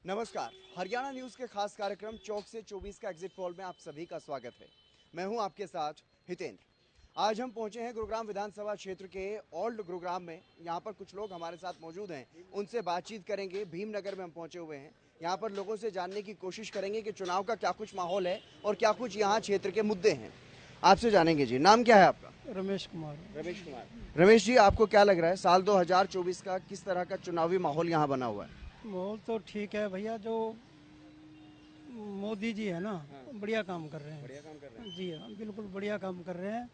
नमस्कार, हरियाणा न्यूज के खास कार्यक्रम चौक से 24 का एग्जिट पोल में आप सभी का स्वागत है। मैं हूं आपके साथ हितेंद्र। आज हम पहुंचे हैं गुरुग्राम विधानसभा क्षेत्र के ओल्ड गुरुग्राम में। यहां पर कुछ लोग हमारे साथ मौजूद हैं, उनसे बातचीत करेंगे। भीमनगर में हम पहुंचे हुए हैं। यहां पर लोगों से जानने की कोशिश करेंगे कि चुनाव का क्या कुछ माहौल है और क्या कुछ यहाँ क्षेत्र के मुद्दे हैं। आपसे जानेंगे। जी, नाम क्या है आपका? रमेश कुमार। रमेश जी, आपको क्या लग रहा है साल 2024 का किस तरह का चुनावी माहौल यहाँ बना हुआ है? माहौल तो ठीक है भैया, जो मोदी जी है ना, बढ़िया काम कर रहे हैं। जी हाँ, बिल्कुल बढ़िया काम कर रहे हैं।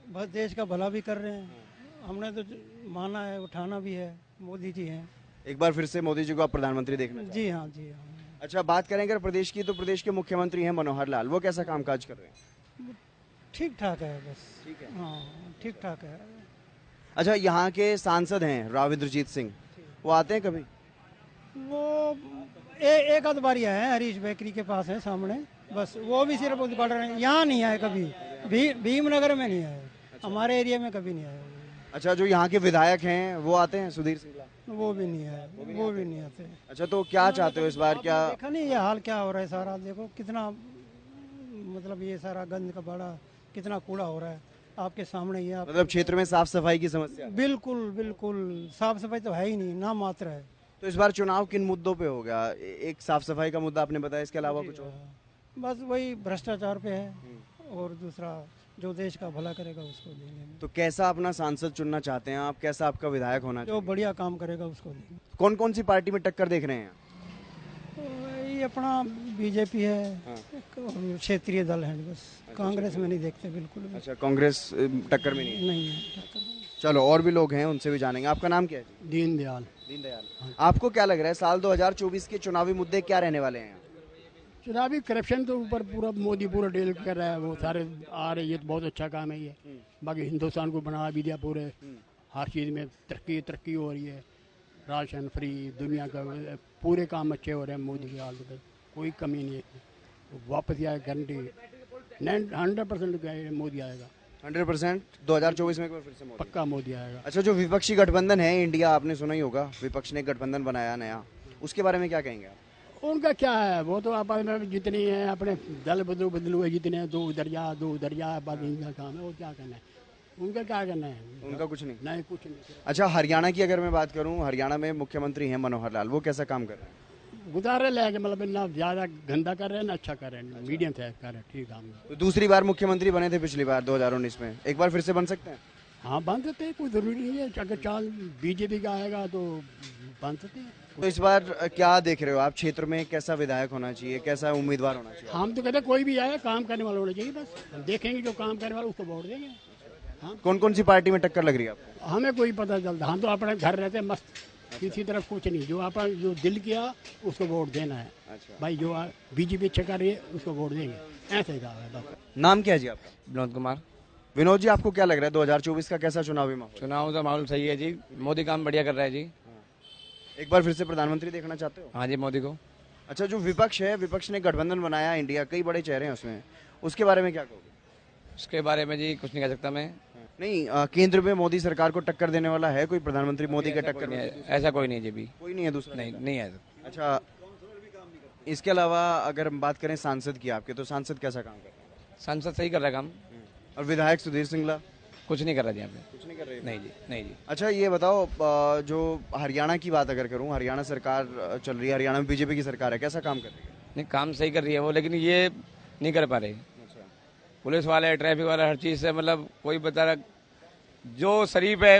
बस देश का भला भी कर रहे हैं। हमने तो माना है, उठाना भी है। मोदी जी हैं। एक बार फिर से मोदी जी को आप प्रधानमंत्री देखना चाहते हैं? जी हाँ, जी हाँ। अच्छा, बात करें अगर प्रदेश की, तो प्रदेश के मुख्यमंत्री हैं मनोहर लाल। वो कैसा कामकाज कर रहे हैं? ठीक ठाक है बस। ठीक है। हाँ, ठीक ठाक है। अच्छा, यहाँ के सांसद हैं राव इंद्रजीत सिंह, वो आते हैं कभी? वो एक आध बार आए हैं, हरीश बेकरी के पास है सामने, बस। वो भी सिर्फ उद्घाटन है, यहाँ नहीं आए कभी। भीमनगर में नहीं आए। हमारे एरिया में कभी नहीं आए। अच्छा, जो यहाँ के विधायक हैं वो आते हैं, सुधीर सिंगला? वो भी नहीं आए, वो भी नहीं आते। अच्छा, तो क्या चाहते हो इस बार? क्या देखा नहीं ये हाल क्या हो रहा है सारा? देखो कितना, मतलब ये सारा गंद का बड़ा, कितना कूड़ा हो रहा है आपके सामने ही है। मतलब क्षेत्र में साफ सफाई की समस्या? बिल्कुल बिल्कुल, साफ सफाई तो है ही नहीं, ना मात्र है। तो इस बार चुनाव किन मुद्दों पे होगा? एक साफ सफाई का मुद्दा आपने बताया, इसके अलावा कुछ और? बस वही भ्रष्टाचार पे है, और दूसरा जो देश का भला करेगा उसको देंगे। तो कैसा अपना सांसद चुनना चाहते हैं आप? कैसा आपका विधायक होना जो चाहिए? बढ़िया काम करेगा उसको देंगे। कौन कौन सी पार्टी में टक्कर देख रहे हैं? ये अपना बीजेपी है, और क्षेत्रीय दल है बस। कांग्रेस में नहीं देखते बिल्कुल भी। अच्छा, कांग्रेस टक्कर में नहीं है? नहीं है टक्कर में। चलो, और भी लोग हैं, उनसे भी जानेंगे। आपका नाम क्या है जी? दीनदयाल। दीनदयाल। आपको क्या लग रहा है साल 2024 के चुनावी मुद्दे क्या रहने वाले हैं? चुनावी करप्शन तो ऊपर पूरा मोदी पूरा डील कर रहा है, वो सारे आ रहे, ये तो बहुत अच्छा काम है ये। बाकी हिंदुस्तान को बना भी दिया पूरे, हर चीज़ में तरक्की हो रही है। राशन फ्री, दुनिया का पूरे काम अच्छे हो रहे हैं मोदी की हाल में, कोई कमी नहीं है। वापस आए गारंटी 100% मोदी आएगा। 100% 2024 में एक बार फिर से मोदी? पक्का मोदी आएगा। अच्छा, जो विपक्षी गठबंधन है इंडिया, आपने सुना ही होगा, विपक्ष ने गठबंधन बनाया नया, उसके बारे में क्या कहेंगे आप? उनका क्या है, वो तो आप जितनी है अपने दल बदलू है, जितने दो उधर जा बाकी इनका काम है, वो क्या करना है, उनका क्या करना है? उनका कुछ नहीं? नहीं, कुछ नहीं। अच्छा, हरियाणा की अगर मैं बात करूं, हरियाणा में मुख्यमंत्री हैं मनोहर लाल, वो कैसा काम कर रहे हैं? गुजारे लेके, मतलब ना ज़्यादा गंदा कर रहे हैं ना अच्छा कर रहे हैं, मीडियम से कर रहे हैं, ठीक काम है। तो दूसरी बार मुख्यमंत्री बने थे पिछली बार 2019 में, एक बार फिर से बन सकते हैं? हाँ, बन सकते हैं, कोई ज़रूरी नहीं है। अगर चाल बीजेपी का आएगा तो बन सकते हैं। तो इस बार क्या देख रहे हो आप, क्षेत्र में कैसा विधायक होना चाहिए, कैसा उम्मीदवार होना चाहिए? हम तो कहते हैं कोई भी आए, काम करने वाला होना चाहिए बस। हम देखेंगे जो काम करने वाला उसको वोट देंगे। हाँ, कौन कौन सी पार्टी में टक्कर लग रही है आपको? हमें कोई पता चलता, हम तो अपने घर रहते हैं मस्त, किसी तरफ कुछ नहीं। जो आप जो दिल किया उसको वोट देना है। अच्छा। भाई जो बीजेपी अच्छा कर रही है उसको वोट देंगे, ऐसे ही कहा है बस। नाम क्या है जी आपका? विनोद कुमार। विनोद जी, आपको क्या लग रहा है 2024 का कैसा चुनावी माहौल? चुनाव का माहौल सही है जी, मोदी काम बढ़िया कर रहा है जी। एक बार फिर से प्रधानमंत्री देखना चाहते हो? हाँ जी, मोदी को। अच्छा, जो विपक्ष है, विपक्ष ने गठबंधन बनाया इंडिया, कई बड़े चेहरे हैं उसमें, उसके बारे में क्या कहोगे? उसके बारे में जी कुछ नहीं कह सकता मैं। नहीं, केंद्र में मोदी सरकार को टक्कर देने वाला है कोई? प्रधानमंत्री मोदी के टक्कर में ऐसा कोई नहीं जी भी। कोई नहीं है दूसरा? नहीं है। अच्छा, इसके अलावा अगर हम बात करें सांसद की आपके, तो सांसद कैसा काम कर रहे हैं? सांसद सही कर रहा है काम। और विधायक सुधीर सिंगला कुछ नहीं कर रहा जी यहाँ पे। कुछ नहीं कर रहे? नहीं जी, नहीं जी। अच्छा, ये बताओ, जो हरियाणा की बात अगर करूं, हरियाणा सरकार चल रही है, हरियाणा में बीजेपी की सरकार है, कैसा काम कर रही है? नहीं, काम सही कर रही है वो, लेकिन ये नहीं कर पा रही। अच्छा। पुलिस वाले, ट्रैफिक वाला, हर चीज़ से मतलब कोई बता रहा, जो शरीफ है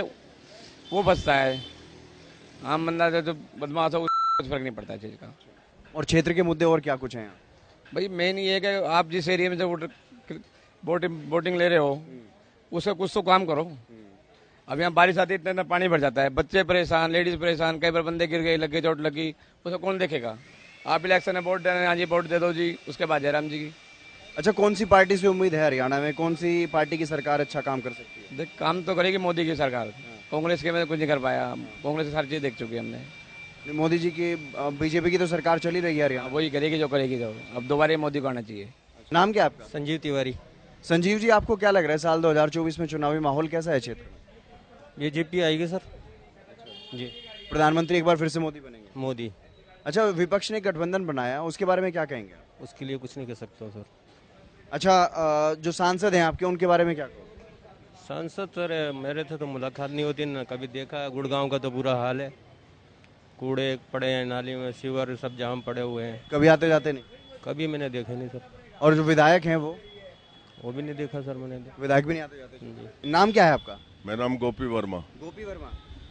वो बचता है, आम बंदा जो बदमाश हो कुछ फर्क नहीं पड़ता है चीज़ का। और क्षेत्र के मुद्दे और क्या कुछ हैं? भाई मेन ये है कि आप जिस एरिया में जो वोटिंग ले रहे हो उसका कुछ तो काम करो। अब यहाँ बारिश आती है, इतना पानी भर जाता है, बच्चे परेशान, लेडीज परेशान, कई बार बंदे गिर गए, लग गए, चोट लगी, उसे कौन देखेगा? आप इलेक्शन में वोट देना, हाँ जी वोट दे दो जी, उसके बाद जयराम जी की। अच्छा, कौन सी पार्टी से उम्मीद है हरियाणा में? कौन सी पार्टी की सरकार अच्छा काम कर सकती है? देख, काम तो करेगी मोदी की सरकार। कांग्रेस के में कुछ नहीं कर पाया, कांग्रेस की हर चीज़ देख चुकी हमने। मोदी जी की, बीजेपी की तो सरकार चली रही है हरियाणा। वही करेगी जो करेगी, जो अब दोबारा मोदी को आना चाहिए। नाम क्या है आपका? संजीव तिवारी। संजीव जी, आपको क्या लग रहा है साल 2024 में चुनावी माहौल कैसा है क्षेत्र में? बीजेपी आएगी सर। जी। प्रधानमंत्री एक बार फिर से मोदी बनेंगे? मोदी। अच्छा, विपक्ष ने गठबंधन बनाया, उसके बारे में क्या कहेंगे आप? उसके लिए कुछ नहीं कह सकता सर। अच्छा, जो सांसद हैं आपके, उनके बारे में क्या कहो? सांसद सर मेरे से तो मुलाकात नहीं होती ना, कभी देखा। गुड़गांव का तो बुरा हाल है, कूड़े पड़े हैं नाली में, सीवर सब जाम पड़े हुए हैं। कभी आते जाते नहीं? कभी मैंने देखे नहीं सर। और जो विधायक हैं वो भी नहीं देखा सर मैंने। विधायक भी नहीं आते जाते? जी। नाम क्या है आपका? मेरा नाम गोपी वर्मा। गोपी वर्मा।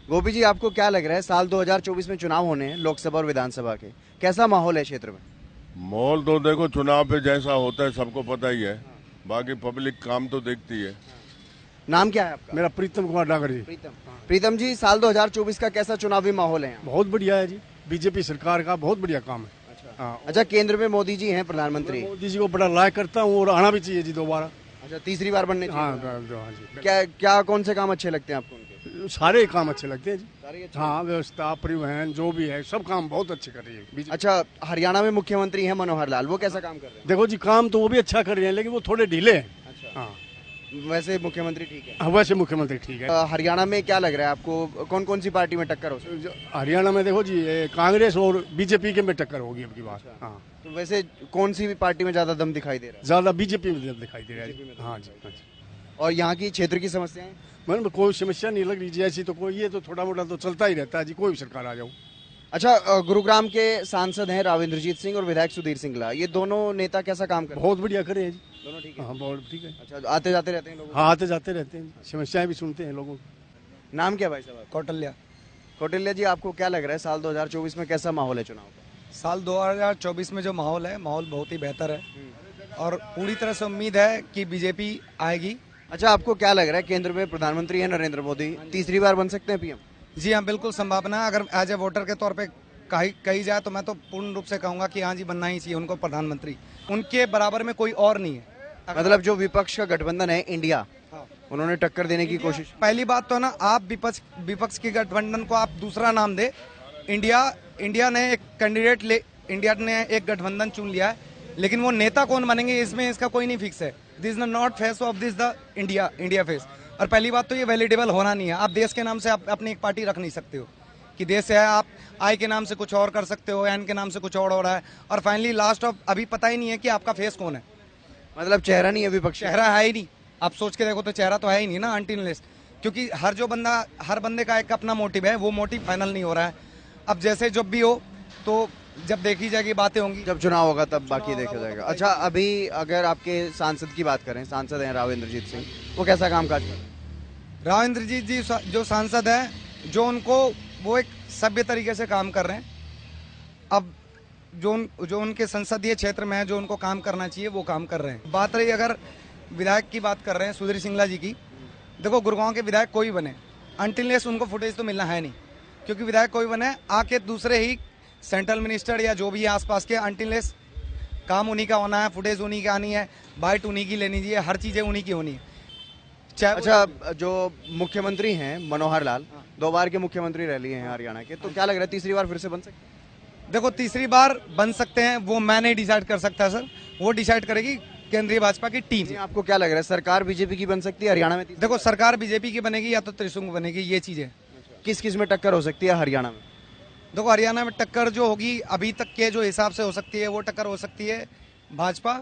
गोपी जी, आपको क्या लग रहा है, साल 2024 में चुनाव होने हैं, लोकसभा और विधानसभा के, कैसा माहौल है क्षेत्र में? माहौल तो देखो चुनाव पे जैसा होता है सबको पता ही है, बाकी पब्लिक काम तो देखती है। नाम क्या है आपका? मेरा प्रीतम कुमार डागर जी। प्रीतम जी, साल 2024 का कैसा चुनावी माहौल है यहाँ? बहुत बढ़िया है जी, बीजेपी सरकार का बहुत बढ़िया काम है। अच्छा, केंद्र में मोदी जी हैं प्रधानमंत्री। मोदी जी को बड़ा लाइक करता हूँ और आना भी चाहिए जी दोबारा। अच्छा, तीसरी बार बनने चाहिए। हाँ जी। क्या क्या कौन से काम अच्छे लगते हैं आपको उनके? सारे काम अच्छे लगते हैं जी। सारे अच्छे। हाँ, व्यवस्था, परिवहन, जो भी है सब काम बहुत अच्छे कर रही है बीजेपी। अच्छा, हरियाणा में मुख्यमंत्री हैं मनोहर लाल, वो कैसा काम कर रहे हैं? देखो जी, काम तो वो भी अच्छा कर रहे हैं, लेकिन वो थोड़े ढीले हैं। अच्छा, हाँ, वैसे मुख्यमंत्री ठीक है। हाँ, वैसे मुख्यमंत्री ठीक है। हरियाणा में क्या लग रहा है आपको, कौन कौन सी पार्टी में टक्कर हो सकती है? हरियाणा में देखो जी, ये कांग्रेस और बीजेपी के में टक्कर होगी अब की बार। हाँ, तो वैसे कौन सी भी पार्टी में ज्यादा दम दिखाई दे रहा है? ज्यादा बीजेपी में दिखाई दे रहा है। हाँ जी, हाँ जी। और यहाँ की क्षेत्र की समस्याएं? मैंने कोई समस्या नहीं लग रही जी ऐसी, तो कोई, ये तो थोड़ा मोटा तो चलता ही रहता है जी, कोई भी सरकार आ जाओ। अच्छा, गुरुग्राम के सांसद हैं राविंद्रजीत सिंह और विधायक सुधीर सिंगला, ये दोनों नेता कैसा काम कर रहे बहुत बढ़िया करे हैं जी। हैं? दोनों ठीक है। हाँ, बहुत ठीक है। अच्छा, आते जाते रहते हैं लोग? हाँ, आते जाते रहते हैं, समस्याएं भी सुनते हैं लोगों की। नाम क्या है भाई साहब? कौटिल्य। कौटिल्य जी, आपको क्या लग रहा है, साल 2024 में कैसा माहौल है चुनाव का? साल 2024 में जो माहौल है, माहौल बहुत ही बेहतर है और पूरी तरह से उम्मीद है कि बीजेपी आएगी। अच्छा, आपको क्या लग रहा है, केंद्र में प्रधानमंत्री है नरेंद्र मोदी, तीसरी बार बन सकते हैं पीएम? जी हाँ, बिल्कुल संभावना है। अगर एज ए वोटर के तौर पे कही जाए तो मैं तो पूर्ण रूप से कहूँगा कि हाँ जी, बनना ही चाहिए उनको प्रधानमंत्री। उनके बराबर में कोई और नहीं है। मतलब जो विपक्ष का गठबंधन है इंडिया, उन्होंने टक्कर देने की कोशिश। पहली बात तो ना, आप विपक्ष के गठबंधन को आप दूसरा नाम दे। इंडिया ने एक कैंडिडेट इंडिया ने एक गठबंधन चुन लिया है, लेकिन वो नेता कौन बनेंगे इसमें इसका कोई नहीं फिक्स है। This is not face of this the India face. और पहली बात तो ये वैलिडेबल होना नहीं है। आप देश के नाम से आप अपनी एक पार्टी रख नहीं सकते हो कि देश है। आप आई के नाम से कुछ और कर सकते हो, एन के नाम से कुछ और हो रहा है, और फाइनली लास्ट ऑफ अभी पता ही नहीं है कि आपका फेस कौन है। मतलब चेहरा नहीं है विपक्ष, चेहरा है ही नहीं। आप सोच के देखो तो चेहरा तो है ही नहीं ना, अनटिलनेस। क्योंकि हर बंदे का एक अपना मोटिव है, वो मोटिव फाइनल नहीं हो रहा है। अब जैसे जब भी हो तो जब देखी जाएगी, बातें होंगी, जब चुनाव होगा तब बाकी देखा जाएगा। अच्छा, अभी अगर आपके सांसद की बात करें, सांसद हैं राविंद्रजीत सिंह, वो कैसा कामकाज कर रहे हैं? राविंद्रजीत जी जो सांसद है, जो वो एक सभ्य तरीके से काम कर रहे हैं। अब जो उनके संसदीय क्षेत्र में है, जो उनको काम करना चाहिए वो काम कर रहे हैं। बात रही अगर विधायक की बात कर रहे हैं सुधीर सिंगला जी की, देखो गुड़गांव के विधायक कोई बने, अनटिलनेस उनको फुटेज तो मिलना है नहीं। क्योंकि विधायक कोई बने, आके दूसरे ही सेंट्रल मिनिस्टर या जो भी है आसपास के, अनटिलनेस काम उन्हीं का होना है, फुटेज उन्हीं की आनी है, बाइट उन्हीं की लेनी चाहिए, हर चीज़ें उन्हीं की होनी है। अच्छा, जो मुख्यमंत्री हैं मनोहर लाल, 2 बार के मुख्यमंत्री रह लिए हैं हरियाणा के, तो क्या लग रहा है तीसरी बार फिर से बन सकते हैं? देखो, तीसरी बार बन सकते हैं, वो मैं नहीं डिसाइड कर सकता सर, वो डिसाइड करेगी केंद्रीय भाजपा की टीम। आपको क्या लग रहा है, सरकार बीजेपी की बन सकती है हरियाणा में? देखो, सरकार बीजेपी की बनेगी या तो त्रिशंकु बनेगी, ये चीजें। किस किस में टक्कर हो सकती है हरियाणा में? देखो, हरियाणा में टक्कर जो होगी अभी तक के जो हिसाब से हो सकती है, वो टक्कर हो सकती है भाजपा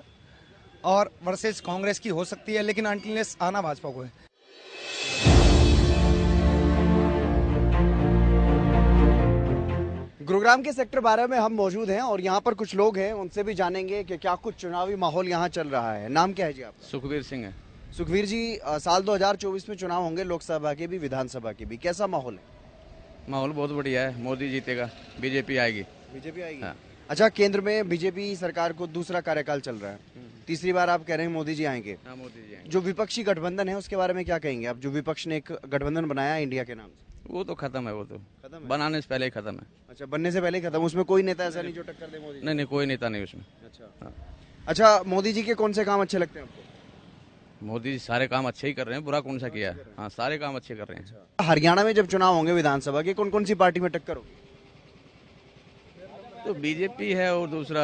और वर्सेस कांग्रेस की हो सकती है, लेकिन अनटिलनेस आना भाजपा को है। गुरुग्राम के सेक्टर 12 में हम मौजूद हैं और यहाँ पर कुछ लोग हैं, उनसे भी जानेंगे कि क्या कुछ चुनावी माहौल यहाँ चल रहा है। नाम क्या है जी आपका? सुखबीर सिंह है। सुखबीर जी, साल 2024 में चुनाव होंगे, लोकसभा के भी विधानसभा के भी, कैसा माहौल है? माहौल बहुत बढ़िया है, मोदी जीतेगा, बीजेपी आएगी। बीजेपी आएगी? हाँ। अच्छा, केंद्र में बीजेपी सरकार को दूसरा कार्यकाल चल रहा है, तीसरी बार आप कह रहे हैं मोदी जी आएंगे। हाँ, मोदी जी आएंगे। जो विपक्षी गठबंधन है उसके बारे में क्या कहेंगे आप? जो विपक्ष ने एक गठबंधन बनाया इंडिया के नाम से, वो तो खत्म है, वो तो खत्म है? बनाने से पहले ही खत्म है। अच्छा, बनने से पहले ही खत्म? उसमें कोई नेता ऐसा नहीं जो टक्कर दे मोदी जी? नहीं, कोई नेता नहीं उसमें। अच्छा। हाँ। अच्छा, मोदी जी के कौन से काम अच्छे लगते हैं आपको? मोदी जी सारे काम अच्छे ही कर रहे हैं, बुरा कौन सा किया है? हाँ, सारे काम अच्छे कर रहे हैं। हरियाणा में जब चुनाव होंगे विधानसभा के, कौन कौन सी पार्टी में टक्कर होगी? तो बीजेपी है और दूसरा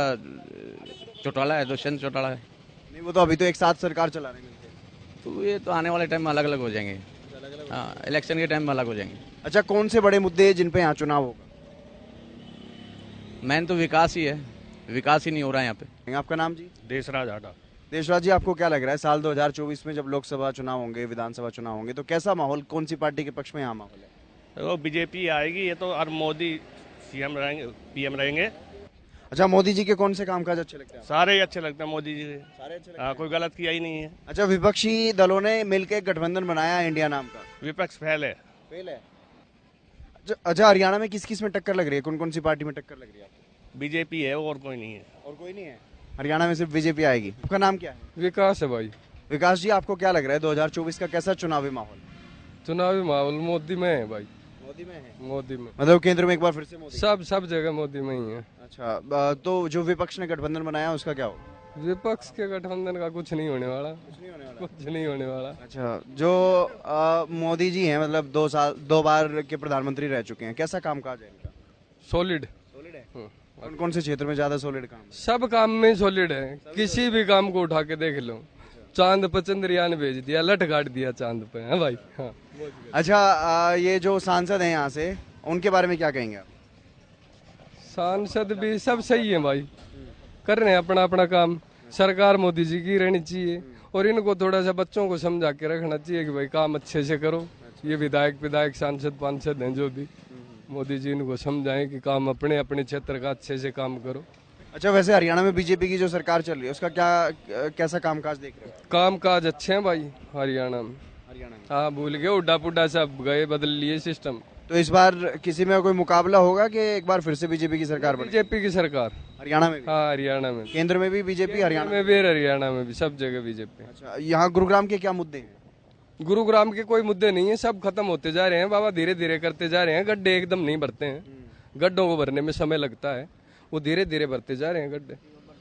चौटाला है, दुष्यंत चौटाला है। नहीं, वो तो अभी तो एक साथ सरकार चला रहे हैं मिलके। तो ये तो आने वाले टाइम में अलग अलग हो जाएंगे। हाँ, इलेक्शन के टाइम में अलग हो जाएंगे। अच्छा, कौन से बड़े मुद्दे हैं जिन पे यहाँ चुनाव होगा? मैन तो विकास ही है, विकास ही नहीं हो रहा है यहाँ पे। आपका नाम जी? देशराज आडा। देशराज जी, आपको क्या लग रहा है साल 2024 में जब लोकसभा चुनाव होंगे, विधानसभा चुनाव होंगे, तो कैसा माहौल, कौन सी पार्टी के पक्ष में यहाँ माहौल है? वो बीजेपी आएगी, ये तो, और मोदी सीएम रहेंगे, पीएम रहेंगे। अच्छा, मोदी जी के कौन से कामकाज अच्छे लगते हैं? सारे ही अच्छे लगते हैं मोदी जी के। सारे अच्छे लगते हाँ, कोई गलत किया ही नहीं है। अच्छा, विपक्षी दलों ने मिलकर गठबंधन बनाया इंडिया नाम का, विपक्ष फेल है। फेल है। अच्छा, हरियाणा में किस किस में टक्कर लग रही है, कौन कौन सी पार्टी में टक्कर लग रही है? बीजेपी है और कोई नहीं है। और कोई नहीं है, हरियाणा में सिर्फ बीजेपी आएगी। आपका नाम क्या है? विकास है भाई। विकास जी, आपको क्या लग रहा है 2024 का कैसा चुनावी माहौल? चुनावी माहौल मोदी में है भाई। मोदी में है? मोदी में, मतलब केंद्र में एक बार फिर से मोदी? सब जगह मोदी में ही है। अच्छा, तो जो विपक्ष ने गठबंधन बनाया उसका क्या होगा? विपक्ष के गठबंधन का कुछ नहीं होने वाला, कुछ नहीं होने वाला। अच्छा, जो मोदी जी हैं, मतलब 2 बार के प्रधानमंत्री रह चुके हैं, कैसा कामकाज है इनका? सॉलिड। सॉलिड है? कौन कौन से क्षेत्र में ज्यादा सॉलिड काम है? सब काम में सॉलिड है, किसी भी काम को उठा के देख लो। चांद पर चंद्रयान भेज दिया, लट काट दिया चांद पे, है भाई। हाँ। अच्छा, ये जो सांसद हैं यहाँ से, उनके बारे में क्या कहेंगे आप? सांसद भी सब सही है भाई, कर रहे हैं अपना अपना काम। सरकार मोदी जी की रहनी चाहिए और इनको थोड़ा सा बच्चों को समझा के रखना चाहिए कि भाई काम अच्छे से करो। ये विधायक सांसद पांसद हैं जो भी, मोदी जी इनको समझाएं कि काम अपने अपने क्षेत्र का अच्छे से काम करो। अच्छा, वैसे हरियाणा में बीजेपी की जो सरकार चल रही है उसका कैसा कामकाज देख रहे हो? कामकाज अच्छे हैं भाई हरियाणा में। हाँ, भूल गए, उड्डा पुड्डा सब गए, बदल लिए सिस्टम। तो इस बार किसी में कोई मुकाबला होगा कि एक बार फिर से बीजेपी की सरकार बने? बीजेपी की सरकार हरियाणा में भी? हाँ, हरियाणा में, केंद्र में भी बीजेपी, हरियाणा में भी, हरियाणा में भी, सब जगह बीजेपी। अच्छा, यहाँ गुरुग्राम के क्या मुद्दे हैं? गुरुग्राम के कोई मुद्दे नहीं है, सब खत्म होते जा रहे हैं बाबा, धीरे धीरे करते जा रहे हैं। गड्ढे एकदम नहीं भरते हैं, गड्ढों को भरने में समय लगता है, वो धीरे धीरे भरते जा रहे हैं गड्ढे।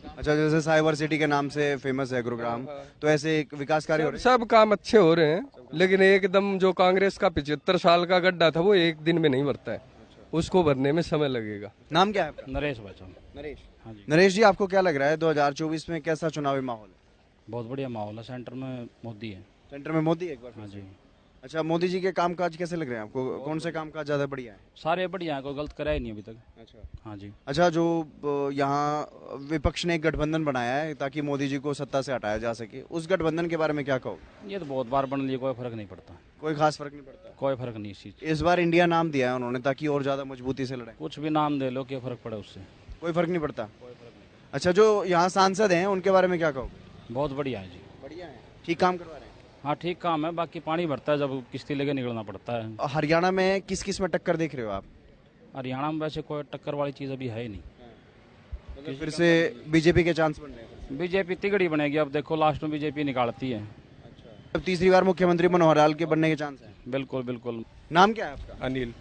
अच्छा, जैसे साइबर सिटी के नाम से फेमस है गुरुग्राम, तो ऐसे एक विकास कार्य हो रहे हैं? सब काम अच्छे हो रहे हैं, लेकिन एकदम जो कांग्रेस का 75 साल का गड्ढा था वो एक दिन में नहीं भरता है, उसको भरने में समय लगेगा। नाम क्या है आपका? नरेश भाई। नरेश। हाँ जी। नरेश जी, आपको क्या लग रहा है 2024 में कैसा चुनावी माहौल है? बहुत बढ़िया माहौल है, सेंटर में मोदी है। सेंटर में मोदी एक बार? हाँ जी। अच्छा, मोदी जी के कामकाज कैसे लग रहे हैं आपको? कौन से कामकाज ज्यादा बढ़िया है? सारे बढ़िया है, कोई गलत करा ही नहीं अभी तक। अच्छा। हाँ जी। अच्छा, जो यहाँ विपक्ष ने एक गठबंधन बनाया है ताकि मोदी जी को सत्ता से हटाया जा सके, उस गठबंधन के बारे में क्या कहो? ये तो बहुत बार बन लिया, कोई फर्क नहीं पड़ता। कोई खास फर्क नहीं पड़ता? कोई फर्क नहीं इस चीज। इस बार इंडिया नाम दिया है उन्होंने ताकि और ज्यादा मजबूती से लड़े। कुछ भी नाम दे लो, क्या फर्क पड़े उससे? कोई फर्क नहीं पड़ता? अच्छा, जो यहाँ सांसद हैं उनके बारे में क्या कहो? बहुत बढ़िया है जी। बढ़िया है, ठीक काम करवा रहे हैं? हाँ, ठीक काम है, बाकी पानी भरता है जब किश्ती लेके निकलना पड़ता है। हरियाणा में किस किस में टक्कर देख रहे हो आप? हरियाणा में वैसे कोई टक्कर वाली चीज अभी है ही नहीं। मतलब फिर से बीजेपी के चांस बन रहे हैं? बीजेपी तिगड़ी बनेगी, अब देखो लास्ट में बीजेपी निकालती है। अब तीसरी बार मुख्यमंत्री मनोहर लाल के बनने के चांस है? बिल्कुल बिल्कुल। नाम क्या है आपका? अनिल।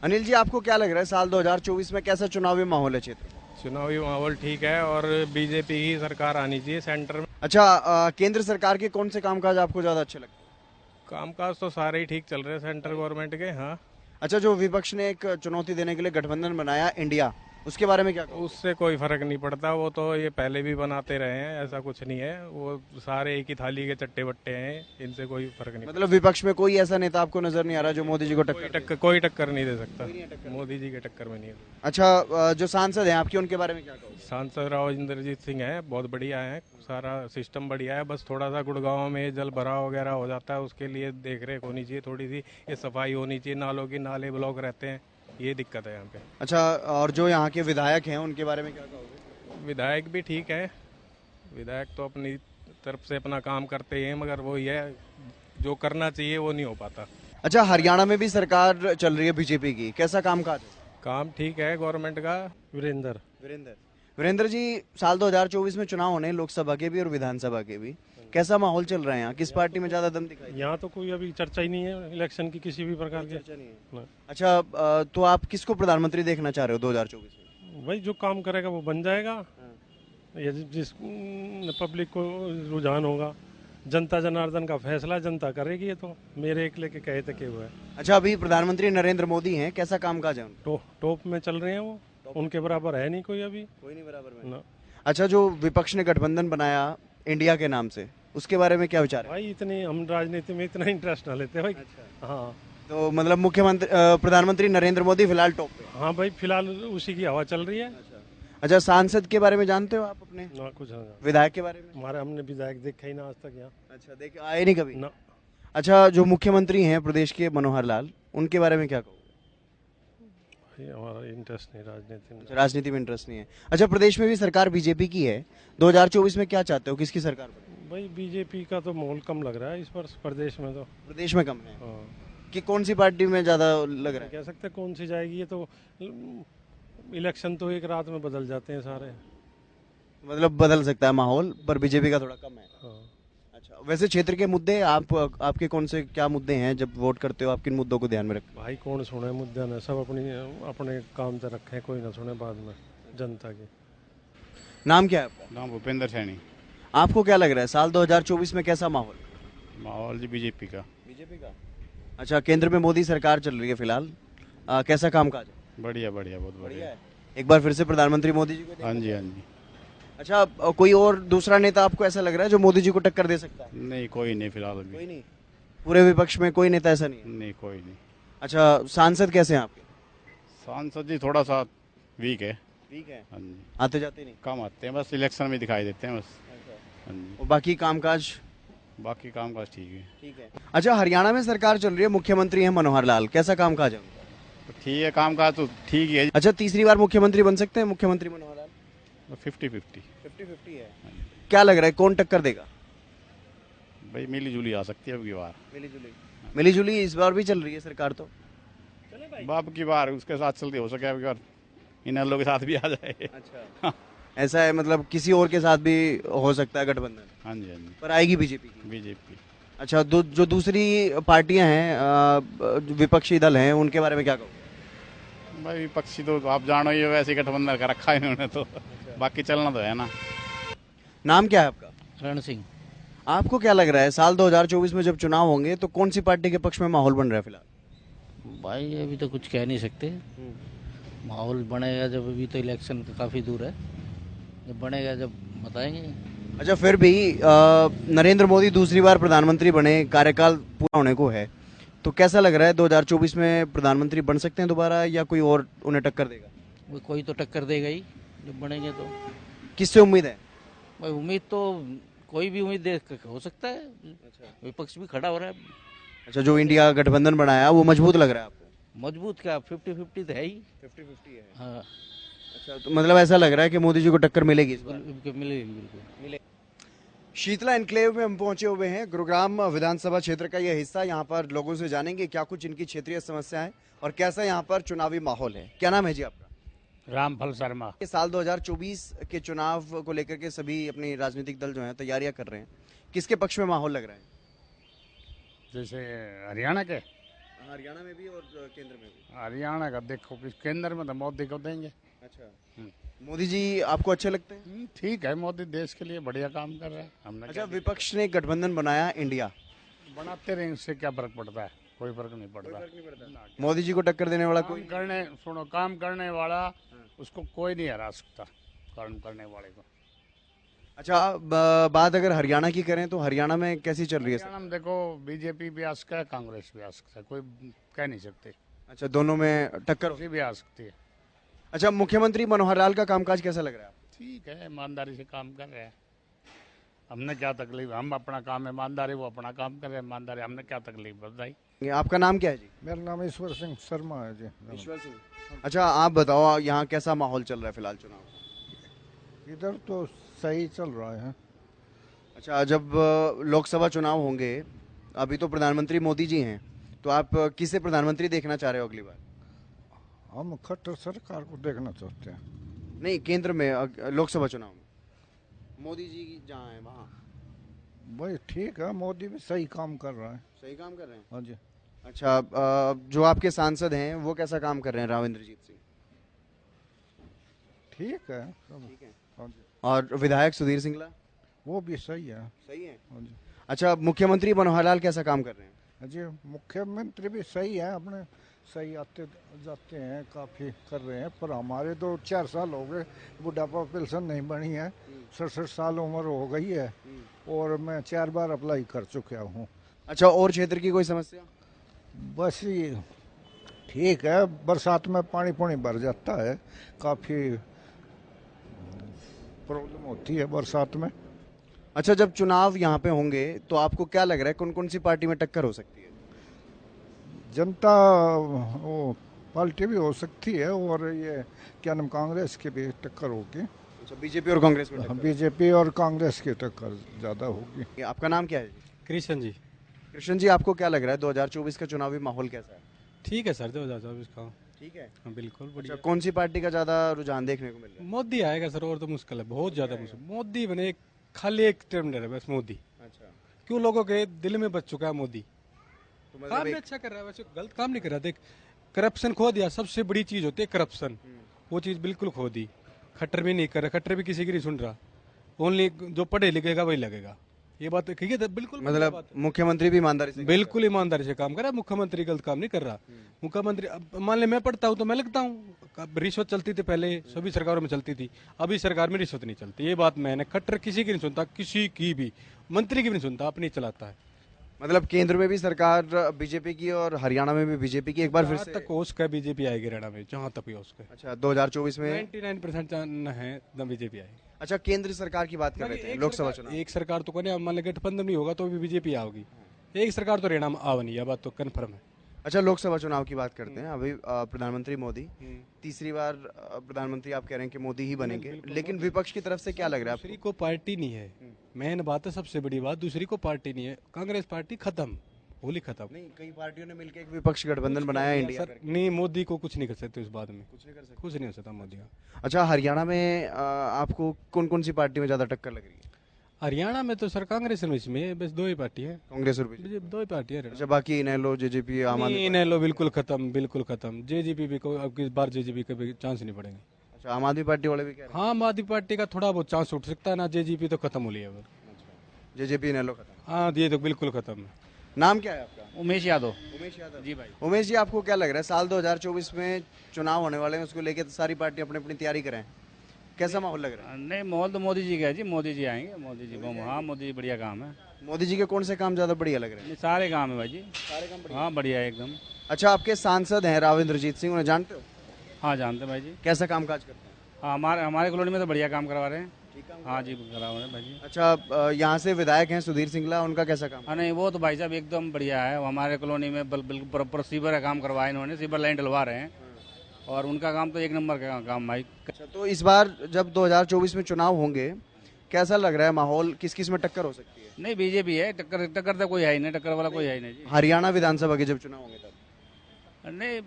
अनिल जी, आपको क्या लग रहा है साल 2024 में कैसा चुनावी माहौल है क्षेत्र में? चुनावी माहौल ठीक है और बीजेपी की सरकार आनी चाहिए सेंटर में। अच्छा, केंद्र सरकार के कौन से कामकाज आपको ज्यादा अच्छे लगते हैं? कामकाज तो सारे ही ठीक चल रहे हैं सेंट्रल गवर्नमेंट के। हाँ। अच्छा, जो विपक्ष ने एक चुनौती देने के लिए गठबंधन बनाया इंडिया, उसके बारे में क्या कहो? उससे कोई फर्क नहीं पड़ता, वो तो ये पहले भी बनाते रहे हैं, ऐसा कुछ नहीं है, वो सारे एक ही थाली के चट्टे बट्टे हैं, इनसे कोई फर्क नहीं। मतलब विपक्ष में कोई ऐसा नेता आपको नजर नहीं आ रहा जो मोदी जी को कोई टक्कर नहीं दे सकता, मोदी जी के टक्कर में नहीं है। अच्छा, जो सांसद हैं आपके, उनके बारे में क्या कहो? सांसद राव इंद्रजीत सिंह है, बहुत बढ़िया है, सारा सिस्टम बढ़िया है, बस थोड़ा सा गुड़गांव में जल भराव वगैरह हो जाता है, उसके लिए देख रेख होनी चाहिए, थोड़ी सी ये सफाई होनी चाहिए, नालों की नाले ब्लॉक रहते हैं, ये दिक्कत है यहाँ पे। अच्छा, और जो यहाँ के विधायक हैं उनके बारे में क्या कहोगे? विधायक भी ठीक है, विधायक तो अपनी तरफ से अपना काम करते हैं, मगर वो ये जो करना चाहिए वो नहीं हो पाता। अच्छा, हरियाणा में भी सरकार चल रही है बीजेपी की, कैसा कामकाज है? काम ठीक है गवर्नमेंट का। वीरेंद्र जी, साल 2024 में चुनाव होने हैं, लोकसभा के भी और विधानसभा के भी, कैसा माहौल चल रहा है यहाँ? किस पार्टी में ज्यादा दम दिखाई? यहाँ तो कोई अभी चर्चा ही नहीं है इलेक्शन की, किसी भी प्रकार की चर्चा नहीं है। अच्छा, तो आप किसको प्रधानमंत्री देखना चाह रहे हो 2024 में? भाई जो काम करेगा वो बन जाएगा, या जिस पब्लिक को रुझान होगा, जनता जनार्दन का फैसला जनता करेगी, ये तो मेरे एक लेके कहे तक हुआ है। अच्छा, अभी प्रधानमंत्री नरेंद्र मोदी हैं, कैसा कामकाज है उनका? टॉप में चल रहे हैं वो, उनके बराबर है नहीं कोई अभी। कोई नहीं बराबर में। अच्छा, जो विपक्ष ने गठबंधन बनाया इंडिया के नाम से, उसके बारे में क्या विचार है? भाई इतने हम राजनीति में इतना इंटरेस्ट ना लेते भाई। अच्छा। हाँ, तो मतलब प्रधानमंत्री नरेंद्र मोदी फिलहाल टॉप पे? हाँ भाई, फिलहाल उसी की हवा चल रही है। अच्छा, सांसद के बारे में जानते हो आप अपने? ना कुछ ना विधायक के बारे में? हमारे हमने विधायक देखा ही ना आज तक यहाँ। अच्छा, देख आए नहीं कभी ना। अच्छा, जो मुख्यमंत्री हैं प्रदेश के मनोहर लाल, उनके बारे में क्या कहोगे? हमारा इंटरेस्ट नहीं राजनीति में। अच्छा, राजनीति में इंटरेस्ट नहीं है। अच्छा, प्रदेश में भी सरकार बीजेपी की है, 2024 में क्या चाहते हो, किसकी सरकार बने? भाई बीजेपी का तो माहौल कम लग रहा है इस बार प्रदेश में तो। प्रदेश में कम है हाँ। कि कौन सी पार्टी में ज्यादा लग रहा है? कह सकते कौन सी जाएगी, ये तो इलेक्शन तो एक रात में बदल जाते हैं सारे। मतलब बदल सकता है माहौल, पर बीजेपी का थोड़ा कम है। हाँ। अच्छा, वैसे क्षेत्र के मुद्दे आपके कौन से क्या मुद्दे हैं, जब वोट करते हो आप किन मुद्दों को ध्यान में रखते भाई कौन सुने मुद्दे ना, सब अपने काम से रखे, कोई ना सुने बाद में जनता की। हो? नाम क्या है आपका? नाम भूपेंद्र सैनी। आपको क्या लग रहा है साल 2024 में कैसा माहौल? माहौल जी बीजेपी का। बीजेपी का। अच्छा, केंद्र में मोदी सरकार चल रही है फिलहाल, कैसा कामकाज है? बढ़िया बढ़िया, बहुत बढ़िया है। एक बार फिर से प्रधानमंत्री मोदी जी को हाँ जी हाँ जी। अच्छा, कोई और दूसरा नेता आपको ऐसा लग रहा है जो मोदी जी को टक्कर दे सकता है? नहीं, कोई नहीं फिलहाल अभी। कोई नहीं, पूरे विपक्ष में कोई नेता ऐसा नहीं है? नहीं, कोई नहीं। अच्छा, सांसद कैसे हैं आपके? सांसद जी थोड़ा सा वीक है। ठीक है। हाँ जी। आते जाते नहीं? कम आते हैं, बस इलेक्शन में दिखाई देते हैं बस। हाँ जी। और बाकी कामकाज? बाकी काम काज ठीक है। ठीक है। अच्छा, हरियाणा में सरकार चल रही है, मुख्यमंत्री हैं मनोहर लाल, कैसा कामकाज है उनका? तो ठीक है, काम काज तो ठीक ही है। अच्छा, तीसरी बार मुख्यमंत्री बन सकते हैं मुख्यमंत्री मनोहर लाल? 50-50। 50-50 है। क्या लग रहा है कौन टक्कर देगा? भाई मिली जुली आ सकती है अब की बार। मिली जुली इस बार भी चल रही है सरकार तो। बाप की बार उसके साथ चलती हो सके अब की बार इन लोगों के साथ भी आ जाए। अच्छा, ऐसा है, मतलब किसी और के साथ भी हो सकता है गठबंधन? हाँ जी हाँ जी। पर आएगी बीजेपी की? बीजेपी। अच्छा, जो दूसरी पार्टियां हैं, विपक्षी दल हैं, उनके बारे में क्या कहोगे? भाई विपक्षी तो आप जानो ही हो, वैसे गठबंधन का रखा है इन्होंने तो। बाकी चलना तो है ना। नाम क्या है आपका? रण सिंह। आपको क्या लग रहा है साल 2024 में जब चुनाव होंगे तो कौन सी पार्टी के पक्ष में माहौल बन रहा है फिलहाल? भाई अभी तो कुछ कह नहीं सकते, माहौल बनेगा जब, अभी तो इलेक्शन काफ़ी दूर है, जब बनेगा जब बताएंगे। अच्छा, फिर भी नरेंद्र मोदी दूसरी बार प्रधानमंत्री बने, कार्यकाल पूरा होने को है, तो कैसा लग रहा है 2024 में प्रधानमंत्री बन सकते हैं दोबारा, या कोई और उन्हें टक्कर देगा? वो कोई तो टक्कर देगा ही जब बनेंगे तो। किससे उम्मीद है? भाई उम्मीद तो कोई भी उम्मीद दे हो सकता है। अच्छा, विपक्ष भी खड़ा हो रहा है। अच्छा, जो इंडिया गठबंधन बनाया वो मजबूत लग रहा है आपको? मजबूत क्या, 50-50 तो है ही। 50-50 है। हाँ। अच्छा, तो मतलब ऐसा लग रहा है कि मोदी जी को टक्कर मिलेगी इस बार? मिलेगी बिल्कुल। शीतला एनक्लेव में हम पहुंचे हुए हैं, गुरुग्राम विधानसभा क्षेत्र का यह हिस्सा। यहाँ पर लोगों से जानेंगे क्या कुछ इनकी क्षेत्रीय समस्याएं और कैसा यहाँ पर चुनावी माहौल है। क्या नाम है जी आपका? रामफल शर्मा। ये साल 2024 के चुनाव को लेकर के सभी अपनी राजनीतिक दल जो हैं तैयारियां कर रहे हैं, किसके पक्ष में माहौल लग रहा है? जैसे हरियाणा के? हरियाणा में भी और केंद्र में भी। हरियाणा का देखो कि केंद्र में तो मोदी को देंगे। अच्छा, मोदी जी आपको अच्छे लगते हैं? ठीक है, मोदी देश के लिए बढ़िया काम कर रहा है। हमने अच्छा, विपक्ष ने गठबंधन बनाया इंडिया, बनाते रहे, इससे क्या फर्क पड़ता है? कोई फर्क नहीं पड़ता। मोदी जी को टक्कर देने वाला कोई करने, सुनो, काम करने वाला उसको कोई नहीं हरा सकता, काम करने वाले को। अच्छा, बात अगर हरियाणा की करें तो हरियाणा में कैसी चल रही है? हरियाणा में देखो, बीजेपी भी आ सकता है, कांग्रेस भी आ सकता है, कोई कह नहीं सकते। अच्छा, दोनों में टक्कर भी आ सकती है। अच्छा, मुख्यमंत्री मनोहर लाल का कामकाज कैसा लग रहा है? ठीक है, ईमानदारी से काम कर रहे हैं। हमने क्या तकलीफ, हम अपना काम ईमानदारी, वो अपना काम कर रहे हैं ईमानदारी, हमने क्या तकलीफ बताई। आपका नाम क्या है जी? मेरा नाम ईश्वर सिंह शर्मा है जी। ईश्वर सिंह। अच्छा, आप बताओ यहाँ कैसा माहौल चल रहा है फिलहाल चुनाव? इधर तो सही चल रहा है। अच्छा, जब लोकसभा चुनाव होंगे, अभी तो प्रधानमंत्री मोदी जी हैं, तो आप किसे प्रधानमंत्री देखना चाह रहे हो अगली बार? हम खट्टर सरकार को देखना चाहते हैं। नहीं, केंद्र में लोकसभा चुनाव में मोदी जी जहाँ है वहाँ। भाई ठीक है, मोदी भी सही काम कर रहा है। सही काम कर रहे हैं? हाँ जी। अच्छा, जो आपके सांसद हैं वो कैसा काम कर रहे हैं, राव इंद्रजीत सिंह? ठीक है, ठीक है। हाँ जी। और विधायक सुधीर सिंगला? वो भी सही है। सही है। हाँ जी। अच्छा, मुख्यमंत्री मनोहर लाल कैसा काम कर रहे हैं? हाँ जी, मुख्यमंत्री भी सही है, अपने सही आते जाते हैं, काफ़ी कर रहे हैं। पर हमारे तो 4 साल हो गए, बुढ़ापा पेंशन नहीं बनी है, 67 साल उम्र हो गई है, और मैं 4 बार अप्लाई कर चुका हूँ। अच्छा, और क्षेत्र की कोई समस्या? बस ये ठीक है, बरसात में पानी भर जाता है, काफ़ी प्रॉब्लम होती है बरसात में। अच्छा, जब चुनाव यहाँ पे होंगे तो आपको क्या लग रहा है कौन कौन सी पार्टी में टक्कर हो सकती है? जनता वो पार्टी भी हो सकती है और ये क्या नाम कांग्रेस की भी टक्कर होगी। अच्छा, बीजेपी और कांग्रेस में टक्कर। बीजेपी और कांग्रेस की टक्कर ज़्यादा होगी। आपका नाम क्या है? कृष्ण जी। कृष्ण जी, आपको क्या लग रहा है 2024 का चुनावी माहौल कैसा है? ठीक है सर, 2024 का ठीक है। हाँ, बिल्कुल बढ़िया। अच्छा, कौन सी पार्टी का ज्यादा रुझान देखने को मिल रहा है? मोदी आएगा सर, और तो मुश्किल है, बहुत ज्यादा मुश्किल। मोदी बने, खाली एक टर्म ले रहा है बस मोदी। अच्छा, क्यों लोगों के दिल में बच चुका है मोदी। तो मतलब काम भी अच्छा कर रहा है, वैसे गलत काम नहीं कर रहा। देख, करप्शन खो दिया, सबसे बड़ी चीज होती है करप्शन, वो चीज बिल्कुल खो दी। खट्टर भी नहीं कर रहा, खट्टर भी किसी की नहीं सुन रहा, ओनली जो पढ़े लिखेगा वही लगेगा। ये बात ठीक है, बिल्कुल मतलब मुख्यमंत्री भी ईमानदारी से बिल्कुल ईमानदारी से काम कर रहा है। मुख्यमंत्री गलत काम नहीं कर रहा। मुख्यमंत्री, अब मान ले मैं पढ़ता हूँ तो मैं लगता हूँ, रिश्वत चलती थी पहले, सभी सरकारों में चलती थी, अभी सरकार में रिश्वत नहीं चलती। ये बात मैंने, खट्टर किसी की नहीं सुनता, किसी की भी, मंत्री की भी नहीं सुनता, अपनी चलाता है। मतलब केंद्र में भी सरकार बीजेपी की और हरियाणा में भी बीजेपी की। एक बार फिर से तक हो सके बीजेपी आएगी हरियाणा में, जहाँ तक भी हो सके। अच्छा, 2024 में 99% है बीजेपी आएगी। अच्छा, केंद्र सरकार की बात कर रहे थे, लोकसभा चुनाव। एक सरकार तो कहने, मान लो गठबंधन नहीं होगा तो भी बीजेपी आओगी। एक सरकार तो हरियाणा में आवनी, यह बात तो कन्फर्म है। अच्छा, लोकसभा चुनाव की बात करते हैं। अभी प्रधानमंत्री मोदी तीसरी बार प्रधानमंत्री आप कह रहे हैं कि मोदी ही बनेंगे, लेकिन विपक्ष की तरफ से क्या लग रहा है? दूसरी को पार्टी नहीं है, मेन बात है, सबसे बड़ी बात, दूसरी को पार्टी नहीं है। कांग्रेस पार्टी खत्म, होली खत्म। नहीं, कई पार्टियों ने मिलकर एक विपक्ष गठबंधन बनाया इंडिया सर। नहीं, मोदी को कुछ नहीं कर सकते इस बात में, कुछ नहीं कर सकते, कुछ नहीं हो सकता मोदी का। अच्छा, हरियाणा में आपको कौन कौन सी पार्टी में ज्यादा टक्कर लग रही है? हरियाणा में तो सर कांग्रेस में बस दो ही पार्टी है, कांग्रेस और बीजेपी, दो ही पार्टी है। अच्छा, बाकी इनेलो, जेजेपी, आम आदमी? इनेलो बिल्कुल खत्म, बिल्कुल खत्म। जेजेपी भी को अब इस बार जेजेपी का भी चांस नहीं पड़ेंगे। अच्छा, आम आदमी पार्टी वाले भी कह रहे हैं? हाँ, आम आदमी पार्टी का थोड़ा बहुत चांस उठ सकता है ना, जेजेपी तो खत्म हो लिया है। जेजेपी इनेलो खत्म? हाँ, ये तो बिल्कुल खत्म है। नाम क्या है आपका? उमेश यादव। उमेश यादव जी भाई। उमेश जी, आपको क्या लग रहा है साल 2024 में चुनाव होने वाले हैं, उसको लेकर सारी पार्टी अपनी अपनी तैयारी करें, कैसा माहौल लग रहा है? नहीं, माहौल तो मोदी जी का है जी, मोदी जी आएंगे, मोदी जी। हाँ, मोदी जी बढ़िया काम है। मोदी जी के कौन से काम ज्यादा बढ़िया लग रहे हैं? सारे काम है भाई जी, सारे काम बढ़िया। हाँ बढ़िया है एकदम। अच्छा, आपके सांसद हैं राव इंद्रजीत सिंह, उन्हें जानते हो? हाँ जानते भाई जी। कैसा काम काज करते हैं? हाँ, हमारे कॉलोनी में तो बढ़िया काम करवा रहे हैं। हाँ जी, करवा रहे हैं भाई जी। अच्छा, यहाँ से विधायक हैं सुधीर सिंगला, उनका कैसा काम? हाँ नहीं, वो तो भाई साहब एकदम बढ़िया है। हमारे कॉलोनी में बिल्कुल प्रॉपर सीवर का काम करवाया इन्होंने, सीवर लाइन डलवा रहे हैं, और उनका काम तो एक नंबर का काम भाई। अच्छा, तो इस बार जब 2024 में चुनाव होंगे, कैसा लग रहा है माहौल, किस किस में टक्कर हो सकती है? नहीं, बीजेपी है, टक्कर तो कोई है ही नहीं, टक्कर वाला कोई है ही नहीं जी। हरियाणा विधानसभा के जब चुनाव होंगे तब? नहीं,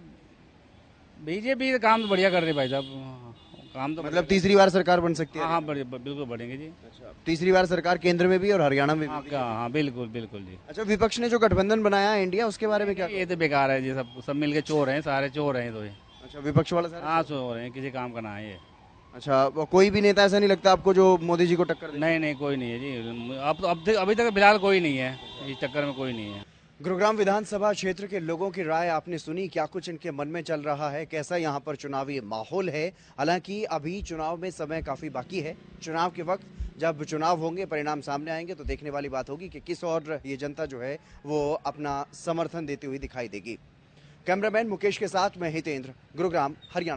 बीजेपी काम तो बढ़िया कर रही है भाई साहब, काम तो मतलब तीसरी बार सरकार बन सकती है? हाँ, बिल्कुल बढ़ेंगे जी। अच्छा, तीसरी बार सरकार केंद्र में भी और हरियाणा में भी? हाँ, बिल्कुल बिल्कुल जी। अच्छा, विपक्ष ने जो गठबंधन बनाया है इंडिया, उसके बारे में क्या? ये तो बेकार है जी, सब मिलके चोर हैं, सारे चोर हैं तो ये। अच्छा, विपक्ष वाले सारे? हाँ, चोर हैं, किसी काम का ना है ये। अच्छा, कोई भी नेता ऐसा नहीं लगता आपको जो मोदी जी को टक्कर दे? नहीं, कोई नहीं है जी, अभी तक फिलहाल कोई नहीं है, इस चक्कर में कोई नहीं है। गुरुग्राम विधानसभा क्षेत्र के लोगों की राय आपने सुनी, क्या कुछ इनके मन में चल रहा है, कैसा यहाँ पर चुनावी माहौल है। हालांकि अभी चुनाव में समय काफी बाकी है। चुनाव के वक्त जब चुनाव होंगे, परिणाम सामने आएंगे, तो देखने वाली बात होगी कि किस और ये जनता जो है वो अपना समर्थन देती हुई दिखाई देगी। कैमरामैन मुकेश के साथ मैं हितेंद्र, गुरुग्राम, हरियाणा।